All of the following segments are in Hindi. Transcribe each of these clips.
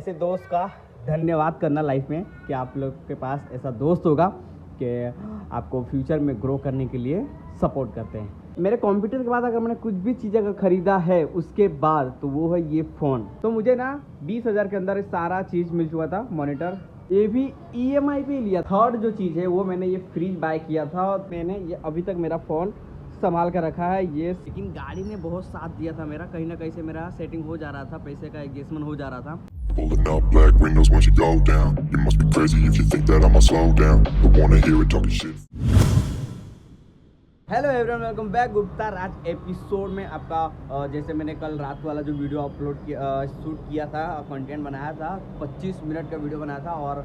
ऐसे दोस्त का धन्यवाद करना लाइफ में कि आप लोग के पास ऐसा दोस्त होगा कि आपको फ्यूचर में ग्रो करने के लिए सपोर्ट करते हैं। मेरे कंप्यूटर के बाद अगर मैंने कुछ भी चीज़ अगर ख़रीदा है उसके बाद तो वो है ये फ़ोन। तो मुझे ना 20,000 के अंदर सारा चीज़ मिल चुका था। मॉनिटर ये भी EMI पे लिया। थर्ड जो चीज़ है वो मैंने ये फ्रिज बाय किया था और मैंने ये अभी तक मेरा फ़ोन संभाल कर रखा है ये। लेकिन गाड़ी ने बहुत साथ दिया था मेरा, कहीं ना कहीं से मेरा सेटिंग हो जा रहा था, पैसे का एडजस्टमेंट हो जा रहा था। Pulling up black windows once you go down. You must be crazy if you think that I'ma slow down. Don't wanna hear it talking shit. Hello everyone, welcome back Gupta Raj episode में आपका जैसे मैंने कल रात वाला जो वीडियो अपलोड किया शूट किया था, कंटेंट बनाया था, 25 मिनट का वीडियो बनाया था और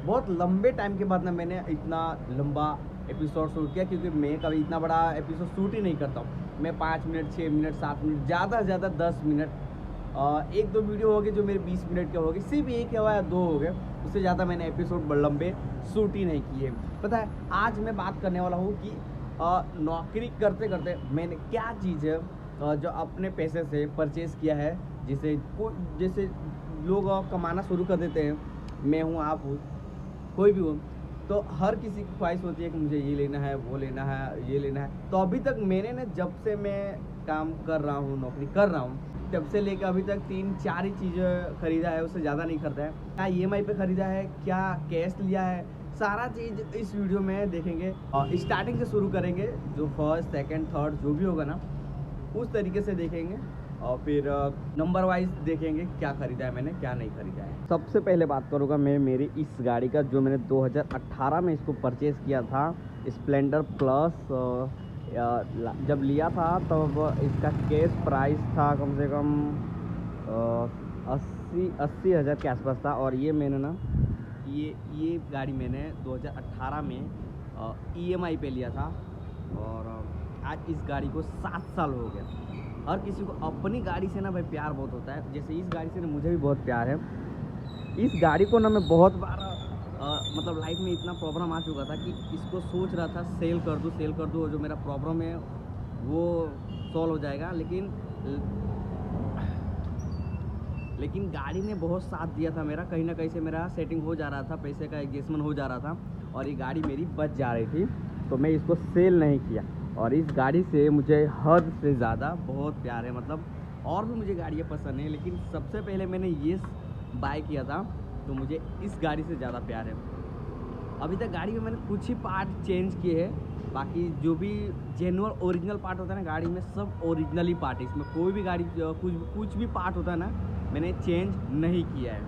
बहुत लंबे टाइम के बाद ना मैंने इतना लंबा एपिसोड शूट किया, क्योंकि मैं कभी इतना बड़ा एपिसोड शूट ही नहीं करता हूँ। मैं 5 मिनट 6 मिनट 7 मिनट ज़्यादा से ज़्यादा 10 मिनट एक दो वीडियो हो गए जो मेरे 20 मिनट के हो गए, सिर्फ एक या दो हो गए, उससे ज़्यादा मैंने एपिसोड लंबे शूट ही नहीं किए। पता है आज मैं बात करने वाला हूँ कि नौकरी करते करते मैंने क्या चीज़ है जो अपने पैसे से परचेज़ किया है, जैसे लोग कमाना शुरू कर देते हैं, मैं हूँ आप हूँ कोई भी हो, तो हर किसी की ख्वाहिश होती है कि मुझे ये लेना है वो लेना है ये लेना है। तो अभी तक मैंने ना जब से मैं काम कर रहा हूँ, नौकरी कर रहा हूँ, तब से लेकर अभी तक 3-4 ही चीज़ें खरीदा है, उससे ज़्यादा नहीं खरीदा है। क्या EMI पे ख़रीदा है, क्या कैश लिया है, सारा चीज़ इस वीडियो में देखेंगे और स्टार्टिंग से शुरू करेंगे। जो फर्स्ट सेकंड थर्ड जो भी होगा ना उस तरीके से देखेंगे और फिर नंबर वाइज देखेंगे क्या ख़रीदा है मैंने, क्या नहीं ख़रीदा है। सबसे पहले बात करूँगा मैं मेरी इस गाड़ी का, जो मैंने 2018 में इसको परचेज़ किया था, स्प्लेंडर प्लस। जब लिया था तब इसका कैश प्राइस था कम से कम 80 हज़ार के आसपास था। और ये मैंने ना ये गाड़ी मैंने 2018 में EMI पे लिया था और आज इस गाड़ी को 7 साल हो गए। हर किसी को अपनी गाड़ी से ना भाई प्यार बहुत होता है, जैसे इस गाड़ी से ना मुझे भी बहुत प्यार है। इस गाड़ी को ना मैं बहुत बार मतलब लाइफ में इतना प्रॉब्लम आ चुका था कि इसको सोच रहा था सेल कर दूँ, जो मेरा प्रॉब्लम है वो सॉल्व हो जाएगा, लेकिन गाड़ी ने बहुत साथ दिया था मेरा, कहीं ना कहीं से मेरा सेटिंग हो जा रहा था, पैसे का एडजस्टमेंट हो जा रहा था और ये गाड़ी मेरी बच जा रही थी, तो मैं इसको सेल नहीं किया। और इस गाड़ी से मुझे हद से ज़्यादा बहुत प्यार है। मतलब और भी मुझे गाड़ियाँ पसंद हैं, लेकिन सबसे पहले मैंने ये बाय किया था, तो मुझे इस गाड़ी से ज़्यादा प्यार है। अभी तक गाड़ी में मैंने कुछ ही पार्ट चेंज किए हैं, बाकी जो भी जेन्युइन ओरिजिनल पार्ट होता है ना गाड़ी में, सब ओरिजिनल ही पार्ट है। इसमें कोई भी गाड़ी कुछ भी पार्ट होता है ना मैंने चेंज नहीं किया है।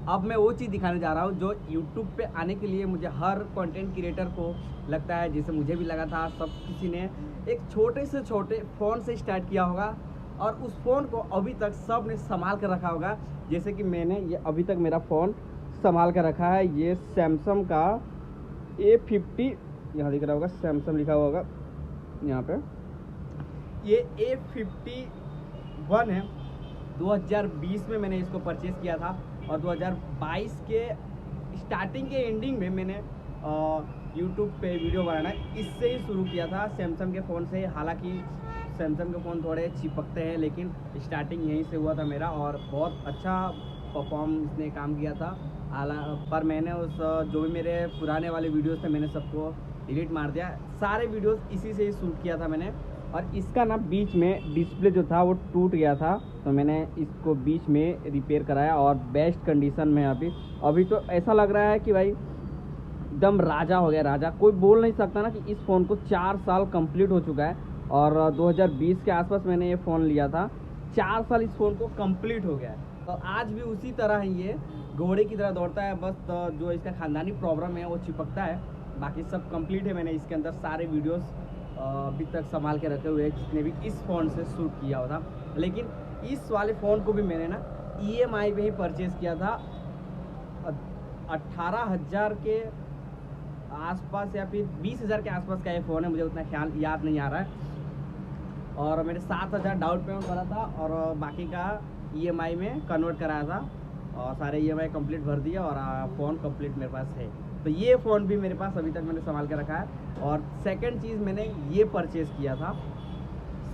अब मैं वो चीज़ दिखाने जा रहा हूँ जो यूट्यूब पे आने के लिए मुझे हर कंटेंट क्रिएटर को लगता है, जैसे मुझे भी लगा था, सब किसी ने एक छोटे से छोटे फ़ोन से स्टार्ट किया होगा और उस फ़ोन को अभी तक सब ने संभाल कर रखा होगा। जैसे कि मैंने ये अभी तक मेरा फ़ोन संभाल कर रखा है। ये सैमसंग का A50, यहाँ दिख रहा होगा सैमसंग लिखा हुआ होगा यहाँ पे, ये A51 है। 2020 में मैंने इसको परचेज़ किया था और 2022 के स्टार्टिंग के एंडिंग में मैंने यूट्यूब पे वीडियो बनाना इससे ही शुरू किया था, सैमसंग के फ़ोन से। हालांकि सैमसंग के फ़ोन थोड़े चिपकते हैं, लेकिन स्टार्टिंग यहीं से हुआ था मेरा और बहुत अच्छा परफॉर्म इसने काम किया था। पर मैंने उस जो भी मेरे पुराने वाले वीडियोस थे मैंने सबको डिलीट मार दिया। सारे वीडियोस इसी से ही शूट किया था मैंने। और इसका ना बीच में डिस्प्ले जो था वो टूट गया था, तो मैंने इसको बीच में रिपेयर कराया और बेस्ट कंडीशन में अभी तो ऐसा लग रहा है कि भाई एकदम राजा हो गया, राजा। कोई बोल नहीं सकता ना कि इस फ़ोन को 4 साल कंप्लीट हो चुका है और 2020 के आसपास मैंने ये फ़ोन लिया था, 4 साल इस फ़ोन को कंप्लीट हो गया है। तो आज भी उसी तरह ही ये घोड़े की तरह दौड़ता है, बस जो इसका ख़ानदानी प्रॉब्लम है वो चिपकता है, बाकी सब कंप्लीट है। मैंने इसके अंदर सारे वीडियोस अभी तक संभाल के रखे हुए हैं जितने भी इस फ़ोन से शूट किया हुआ था। लेकिन इस वाले फ़ोन को भी मैंने ना EMI पे ही परचेज़ किया था। 18,000 के आसपास या फिर 20,000 के आसपास का ये फ़ोन है, मुझे उतना ख्याल याद नहीं आ रहा है। और मैंने 7,000 डाउन पेमेंट करा था और बाकी का EMI में कन्वर्ट कराया था और सारे EMI कंप्लीट भर दिया और फ़ोन कंप्लीट मेरे पास है। तो ये फ़ोन भी मेरे पास अभी तक मैंने संभाल के रखा है। और सेकंड चीज़ मैंने ये परचेज़ किया था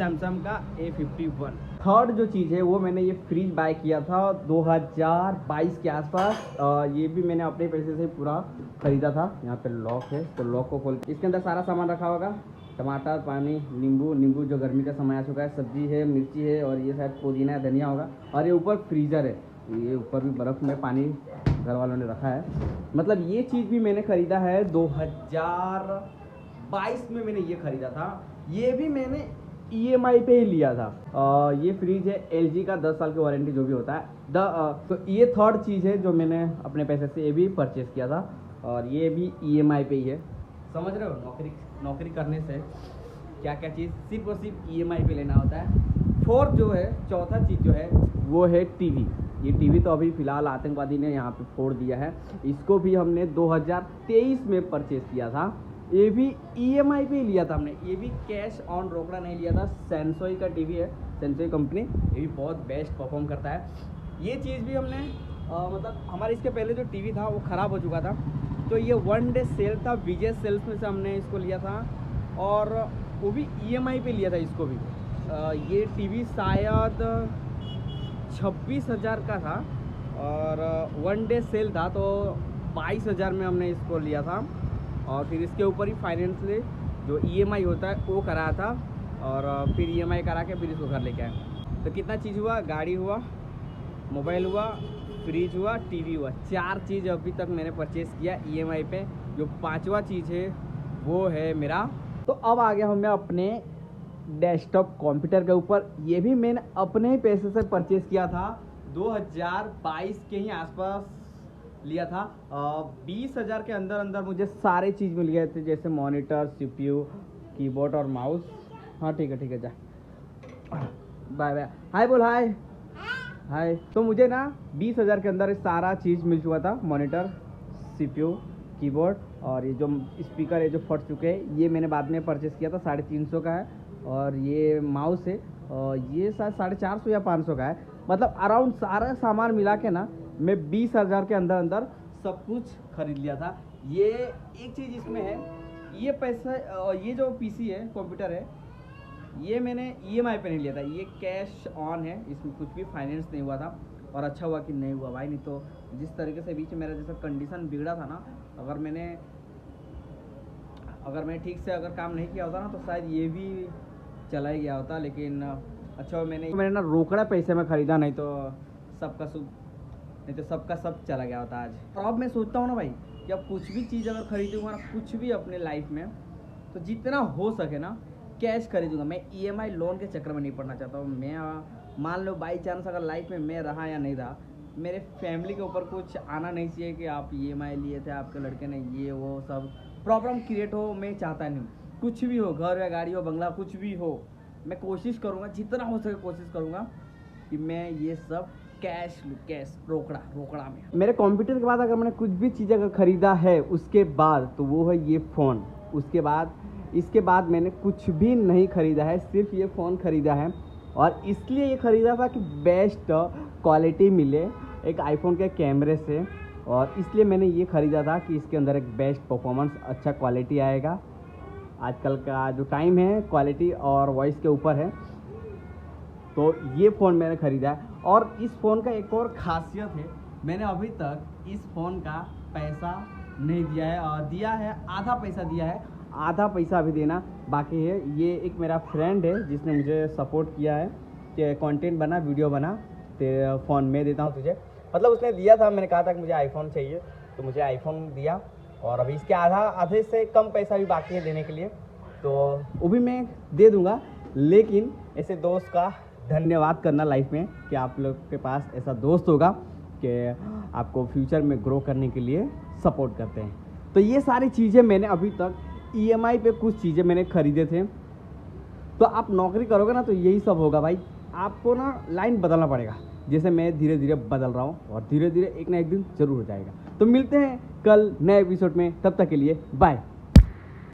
सैमसंग का A51। थर्ड जो चीज़ है वो मैंने ये फ्रिज बाय किया था 2022 के आसपास। ये भी मैंने अपने पैसे से पूरा ख़रीदा था। यहाँ पे लॉक है, तो लॉक को खोल, इसके अंदर सारा सामान रखा होगा, टमाटर, पानी, नींबू जो गर्मी का समय आ चुका है, सब्जी है, मिर्ची है, और ये शायद पुदीना है, धनिया होगा। और ये ऊपर फ्रीज़र है, ये ऊपर भी बर्फ़ में पानी घर वालों ने रखा है। मतलब ये चीज़ भी मैंने ख़रीदा है 2022 में मैंने ये ख़रीदा था। ये भी मैंने EMI पे ही लिया था। ये फ्रिज है LG का, 10 साल की वारंटी जो भी होता है। तो ये थर्ड चीज़ है जो मैंने अपने पैसे से ये भी परचेज़ किया था, और ये भी EMI पे ही है। समझ रहे हो, नौकरी करने से क्या क्या चीज़ सिर्फ और सिर्फ EMI पे लेना होता है। फोर्थ जो है, चौथा चीज़ जो है वो है टीवी। ये टीवी तो अभी फ़िलहाल आतंकवादी ने यहाँ पे फोड़ दिया है। इसको भी हमने 2023 में परचेज़ किया था। ये भी EMI पे ही लिया था हमने, ये भी कैश ऑन रोकड़ा नहीं लिया था। सैमसंग का टीवी है, सैमसंग कंपनी, ये भी बहुत बेस्ट परफॉर्म करता है। ये चीज़ भी हमने मतलब हमारे इसके पहले जो टीवी था वो ख़राब हो चुका था, तो ये 1 डे सेल था, विजय सेल्स में से हमने इसको लिया था, और वो भी EMI पे लिया था इसको भी। ये टीवी शायद 26,000 का था, और 1 डे सेल था, तो 22,000 में हमने इसको लिया था। और फिर इसके ऊपर ही फाइनेंस ले जो EMI होता है वो कराया था, और फिर EMI करा के फिर इसको घर लेके आए। तो कितना चीज़ हुआ, गाड़ी हुआ, मोबाइल हुआ, फ्रिज हुआ, टीवी हुआ, 4 चीज़ अभी तक मैंने परचेज़ किया EMI पे। जो 5वां चीज़ है वो है मेरा। तो अब आ गया हूँ मैं अपने डेस्कटॉप कंप्यूटर के ऊपर। ये भी मैंने अपने ही पैसे से परचेज़ किया था, 2022 के ही आसपास लिया था। 20,000 के अंदर मुझे सारे चीज़ मिल गए थे, जैसे मॉनिटर, CPU, कीबोर्ड और माउस। हाँ ठीक है जा, बाय बाय, हाय बोल, हाय। तो मुझे ना 20,000 के अंदर सारा चीज़ मिल चुका था, मॉनिटर, CPU, कीबोर्ड, और ये जो स्पीकर है जो फट चुके हैं ये मैंने बाद में परचेज़ किया था, 350 का है। और ये माउस है, ये शायद 450 या 500 का है। मतलब अराउंड सारा सामान मिला के ना मैं 20,000 के अंदर सब कुछ खरीद लिया था। ये एक चीज़ इसमें है, ये पैसा, ये जो PC है, कंप्यूटर है, ये मैंने EMI पे नहीं लिया था, ये कैश ऑन है, इसमें कुछ भी फाइनेंस नहीं हुआ था। और अच्छा हुआ कि नहीं हुआ भाई, नहीं तो जिस तरीके से बीच में मेरा जैसा कंडीशन बिगड़ा था ना, अगर मैंने ठीक से अगर काम नहीं किया होता ना, तो शायद ये भी चला ही गया होता। लेकिन अच्छा मैंने ना रोकड़ा पैसे में ख़रीदा, नहीं तो सबका सब चला गया होता आज। और अब मैं सोचता हूँ ना भाई कि अब कुछ भी चीज़ अगर खरीदूँगा ना, कुछ भी अपने लाइफ में, तो जितना हो सके ना कैश खरीदूँगा। मैं EMI लोन के चक्कर में नहीं पड़ना चाहता हूँ। मैं मान लो बाई चांस अगर लाइफ में मैं रहा या नहीं रहा, मेरे फैमिली के ऊपर कुछ आना नहीं चाहिए कि आप EMI लिए थे, आपके लड़के ने, ये वो सब प्रॉब्लम क्रिएट हो, मैं चाहता नहीं। कुछ भी हो, घर या गाड़ी हो, बंगला, कुछ भी हो, मैं कोशिश करूँगा, जितना हो सके कोशिश करूँगा कि मैं ये सब कैश रोकड़ा में। मेरे कंप्यूटर के बाद अगर मैंने कुछ भी चीज़ अगर ख़रीदा है उसके बाद, तो वो है ये फ़ोन। इसके बाद मैंने कुछ भी नहीं ख़रीदा है, सिर्फ ये फ़ोन ख़रीदा है। और इसलिए ये ख़रीदा था कि बेस्ट क्वालिटी मिले एक आईफोन के कैमरे से, और इसलिए मैंने ये ख़रीदा था कि इसके अंदर एक बेस्ट परफॉर्मेंस, अच्छा क्वालिटी आएगा। आजकल का जो टाइम है क्वालिटी और वॉइस के ऊपर है, तो ये फ़ोन मैंने ख़रीदा है। और इस फ़ोन का एक और ख़ासियत है, मैंने अभी तक इस फ़ोन का पैसा नहीं दिया है, और दिया है आधा पैसा दिया है, आधा पैसा अभी देना बाकी है। ये एक मेरा फ्रेंड है जिसने मुझे सपोर्ट किया है कि कंटेंट बना, वीडियो बना, तेरे फ़ोन में देता हूँ तुझे। मतलब उसने दिया था, मैंने कहा था कि मुझे आईफोन चाहिए, तो मुझे आईफोन दिया, और अभी इसके आधे से कम पैसा भी बाकी है देने के लिए, तो वो भी मैं दे दूँगा। लेकिन ऐसे दोस्त का धन्यवाद करना लाइफ में कि आप लोग के पास ऐसा दोस्त होगा कि आपको फ्यूचर में ग्रो करने के लिए सपोर्ट करते हैं। तो ये सारी चीज़ें मैंने अभी तक EMI पे कुछ चीज़ें मैंने ख़रीदे थे। तो आप नौकरी करोगे ना तो यही सब होगा भाई, आपको ना लाइन बदलना पड़ेगा, जैसे मैं धीरे धीरे बदल रहा हूँ, और धीरे धीरे एक ना एक दिन ज़रूर हो जाएगा। तो मिलते हैं कल नए एपिसोड में, तब तक के लिए बाय।